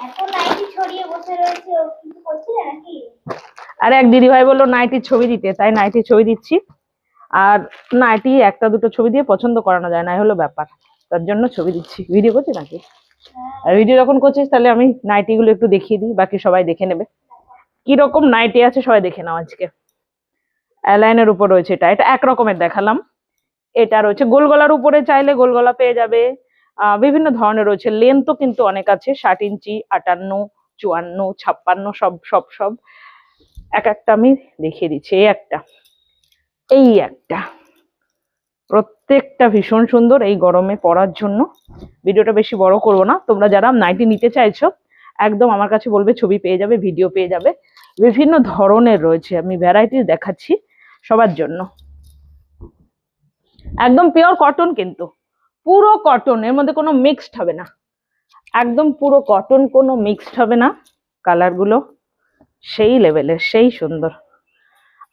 এখন নাইটি ছড়িয়ে বসে রয়েছে, ও কিছু করছে নাকি? আর এক দিদি ভাই বললো নাইটির ছবি দিতে, তাই নাইটির ছবি দিচ্ছি। আর নাইটি একটা দুটো ছবি দিয়ে পছন্দ করানো যায় না, হলো ব্যাপার, তার জন্য ছবি দিচ্ছি। ভিডিও করছি নাকি? আর ভিডিও যখন করছিস তাহলে আমি নাইটি গুলো একটু দেখিয়ে দিই, বাকি সবাই দেখে নেবে কিরকম নাইটি আছে, সবাই দেখে নাও। আজকে অ্যালাইনের উপর রয়েছে, এটা এটা এক রকমের দেখালাম। এটা রয়েছে গোল গলার উপরে, চাইলে গোল গলা পেয়ে যাবে। বিভিন্ন ধরনের রয়েছে, লেন্থও কিন্তু অনেক আছে, 60 ইঞ্চি, 58, 54, 56, সব সব সব এক একটা আমি দেখিয়ে দিচ্ছি। এই একটা প্রত্যেকটা ভীষণ সুন্দর এই গরমে পরার জন্য। ভিডিওটা বেশি বড় করব না, তোমরা যারা নাইটি নিতে চাইছো একদম আমার কাছে বলবে, ছবি পেয়ে যাবে, ভিডিও পেয়ে যাবে। বিভিন্ন ধরনের রয়েছে, আমি ভ্যারাইটি দেখাচ্ছি সবার জন্য। একদম পিওর কটন, কিন্তু পুরো কটন, এর মধ্যে কোনো মিক্সড হবে না, একদম পুরো কটন, কোনো মিক্সড হবে না। কালারগুলো সেই লেভেলের, সেই সুন্দর।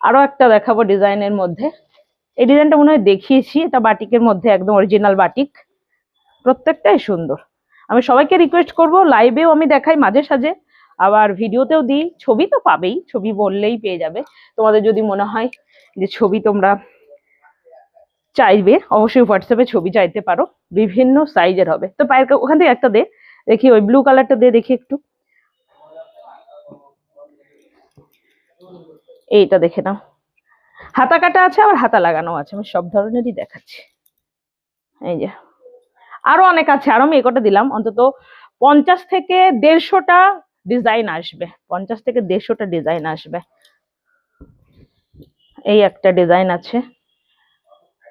আরো একটা দেখাবো ডিজাইনের মধ্যে। এই ডিজাইনটা মনে হয় দেখিয়েছি, এটা বাটিকের মধ্যে, একদম অরিজিনাল বাটিক, প্রত্যেকটাই সুন্দর। আমি সবাইকে রিকোয়েস্ট করব, লাইভেও আমি দেখাই মাঝে সাঝে, আবার ভিডিওতেও দিই। ছবি তো পাবেই, ছবি বললেই পেয়ে যাবে। তোমাদের যদি মনে হয় যে ছবি তোমরা চাইবে, অবশ্যই হোয়াটসঅ্যাপে ছবি চাইতে পারো, বিভিন্ন সাইজের হবে। তো পায়ের ওখান থেকে একটা দে দেখি, ওই ব্লু কালারটা দে দেখি একটু, এইটা দেখে নাও। হাতা কাটা আছে, আবার হাতা লাগানো আছে, আমি সব ধরনেরই দেখাচ্ছি। এই যে আরো অনেক আছে, আরো আমি একটা দিলাম, অন্তত 50 থেকে 150টা ডিজাইন আসবে, 50 থেকে 150টা ডিজাইন আসবে। এই একটা ডিজাইন আছে,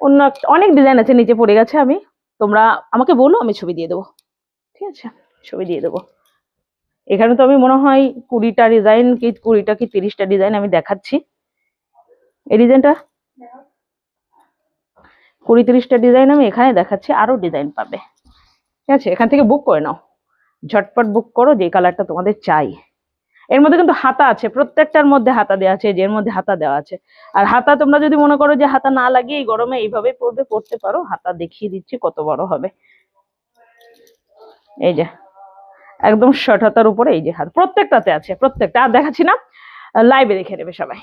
অন্য অনেক ডিজাইন আছে, নিচে পড়ে গেছে। আমি তোমরা আমাকে বলো, আমি ছবি দিয়ে দেবো, ঠিক আছে? ছবি দিয়ে দেবো। এখানে তো আমি মনে হয় 20টা ডিজাইন কি 20টা কি 30টা ডিজাইন আমি দেখাচ্ছি। এই ডিজাইনটা 20-30টা ডিজাইন আমি এখানে দেখাচ্ছি, আরো ডিজাইন পাবে, ঠিক আছে? এখান থেকে বুক করে নাও, ঝটপট বুক করো যে কালারটা তোমাদের চাই। এর মধ্যে কিন্তু হাতা আছে, প্রত্যেকটার মধ্যে হাতা দেওয়া আছে, যের মধ্যে হাতা দেওয়া আছে। আর হাতা তোমরা যদি মনে করো যে হাতা না লাগিয়ে এই গরমে এইভাবে পরবে, পরতে পারো। হাতা দেখিয়ে দিচ্ছি কত বড় হবে। এই যে একদম শর্ট হাতার উপরে এই যে হাত, প্রত্যেকটাতে আছে, প্রত্যেকটা। আর দেখাচ্ছি না, লাইভে দেখে নেবে সবাই।